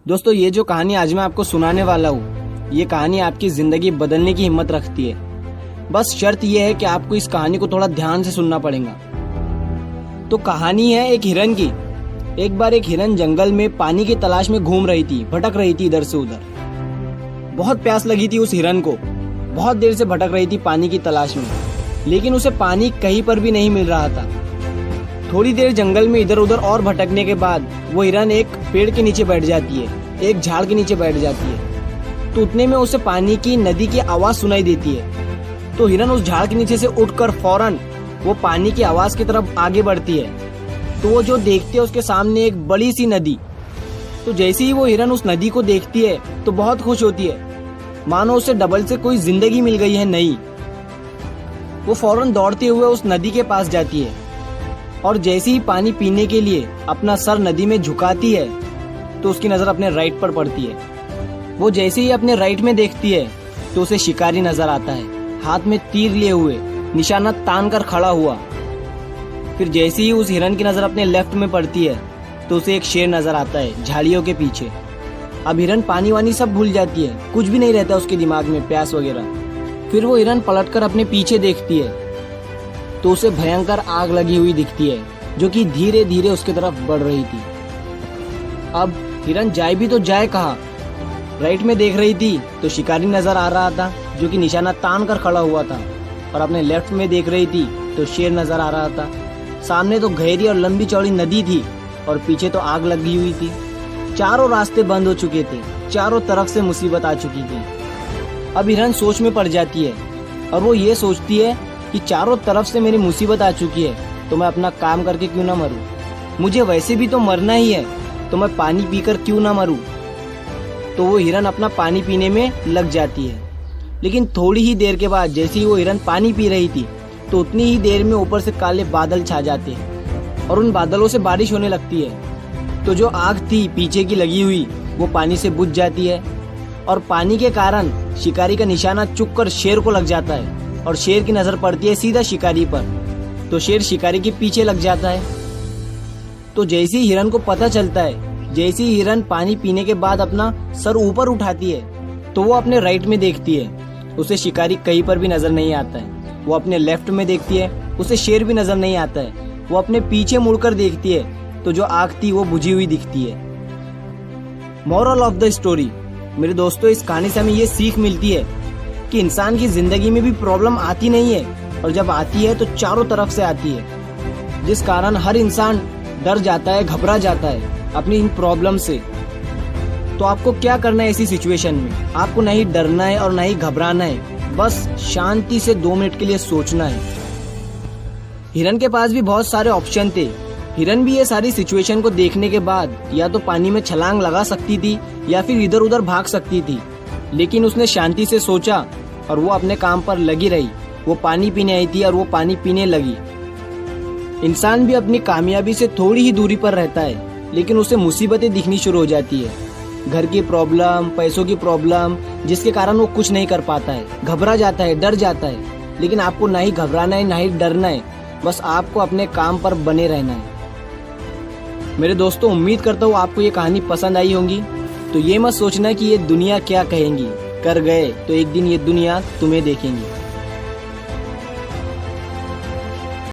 दोस्तों, ये जो कहानी आज मैं आपको सुनाने वाला हूँ, ये कहानी आपकी जिंदगी बदलने की हिम्मत रखती है। बस शर्त यह है कि आपको इस कहानी को थोड़ा ध्यान से सुनना पड़ेगा। तो कहानी है एक हिरन की। एक बार एक हिरन जंगल में पानी की तलाश में घूम रही थी, भटक रही थी इधर से उधर। बहुत प्यास लगी थी उस हिरन को, बहुत देर से भटक रही थी पानी की तलाश में, लेकिन उसे पानी कहीं पर भी नहीं मिल रहा था। थोड़ी देर जंगल में इधर उधर और भटकने के बाद वो हिरन एक पेड़ के नीचे बैठ जाती है, एक झाड़ के नीचे बैठ जाती है। तो उतने में उसे पानी की नदी की आवाज सुनाई देती है। तो हिरन उस झाड़ के नीचे से उठकर फौरन वो पानी की आवाज की तरफ आगे बढ़ती है। तो वो जो देखती है उसके सामने एक बड़ी सी नदी। तो जैसे ही वो हिरन उस नदी को देखती है तो बहुत खुश होती है, मानो उसे डबल से कोई जिंदगी मिल गई है नई। वो फौरन दौड़ते हुए उस नदी के पास जाती है और जैसे ही पानी पीने के लिए अपना सर नदी में झुकाती है तो उसकी नजर अपने राइट पर पड़ती है। वो जैसे ही अपने राइट में देखती है तो उसे शिकारी नजर आता है, हाथ में तीर लिए हुए, निशाना तान कर खड़ा हुआ। फिर जैसे ही उस हिरन की नजर अपने लेफ्ट में पड़ती है तो उसे एक शेर नजर आता है झाड़ियों के पीछे। अब हिरन पानी वानी सब भूल जाती है, कुछ भी नहीं रहता उसके दिमाग में, प्यास वगैरह। फिर वो हिरन पलटकर अपने पीछे देखती है तो उसे भयंकर आग लगी हुई दिखती है, जो कि धीरे धीरे उसकी तरफ बढ़ रही थी। अब हिरन जाए भी तो जाए कहाँ? राइट में देख रही थी तो शिकारी नजर आ रहा था, जो कि निशाना तान कर खड़ा हुआ था, और अपने लेफ्ट में देख रही थी तो शेर नजर आ रहा था। सामने तो गहरी और लंबी चौड़ी नदी थी और पीछे तो आग लगी हुई थी। चारों रास्ते बंद हो चुके थे, चारों तरफ से मुसीबत आ चुकी थी। अब हिरन सोच में पड़ जाती है और वो ये सोचती है कि चारों तरफ से मेरी मुसीबत आ चुकी है तो मैं अपना काम करके क्यों ना मरूं। मुझे वैसे भी तो मरना ही है तो मैं पानी पीकर क्यों ना मरूं। तो वो हिरन अपना पानी पीने में लग जाती है। लेकिन थोड़ी ही देर के बाद जैसे ही वो हिरन पानी पी रही थी तो उतनी ही देर में ऊपर से काले बादल छा जाते हैं और उन बादलों से बारिश होने लगती है। तो जो आग थी पीछे की लगी हुई वो पानी से बुझ जाती है और पानी के कारण शिकारी का निशाना चुक कर शेर को लग जाता है और शेर की नजर पड़ती है सीधा शिकारी पर। तो शेर शिकारी के पीछे लग जाता है। तो जैसे ही हिरन को पता चलता है, जैसे ही हिरन पानी पीने के बाद अपना सर ऊपर उठाती है तो वो अपने राइट में देखती है, उसे शिकारी कहीं पर भी नजर नहीं आता है। वो अपने लेफ्ट में देखती है, उसे शेर भी नजर नहीं आता है। वो अपने पीछे मुड़कर देखती है तो जो आग थी वो बुझी हुई दिखती है। मोरल ऑफ द स्टोरी, मेरे दोस्तों, इस कहानी से हमें ये सीख मिलती है कि इंसान की जिंदगी में भी प्रॉब्लम आती नहीं है, और जब आती है तो चारों तरफ से आती है, जिस कारण हर इंसान डर जाता है, घबरा जाता है अपनी इन प्रॉब्लम से। तो आपको क्या करना है ऐसी सिचुएशन में? आपको नहीं डरना है और नहीं घबराना है, बस शांति से 2 मिनट के लिए सोचना है। हिरन के पास भी बहुत सारे ऑप्शन थे। हिरन भी ये सारी सिचुएशन को देखने के बाद या तो पानी में छलांग लगा सकती थी या फिर इधर उधर भाग सकती थी, लेकिन उसने शांति से सोचा और वो अपने काम पर लगी रही। वो पानी पीने आई थी और वो पानी पीने लगी। इंसान भी अपनी कामयाबी से थोड़ी ही दूरी पर रहता है, लेकिन उसे मुसीबतें दिखनी शुरू हो जाती है, घर की प्रॉब्लम, पैसों की प्रॉब्लम, जिसके कारण वो कुछ नहीं कर पाता है, घबरा जाता है, डर जाता है। लेकिन आपको ना ही घबराना है ना ही डरना है, बस आपको अपने काम पर बने रहना है। मेरे दोस्तों, उम्मीद करता हूँ आपको ये कहानी पसंद आई होगी। तो ये मत सोचना कि ये दुनिया क्या कहेंगी, कर गए तो एक दिन ये दुनिया तुम्हें देखेंगी।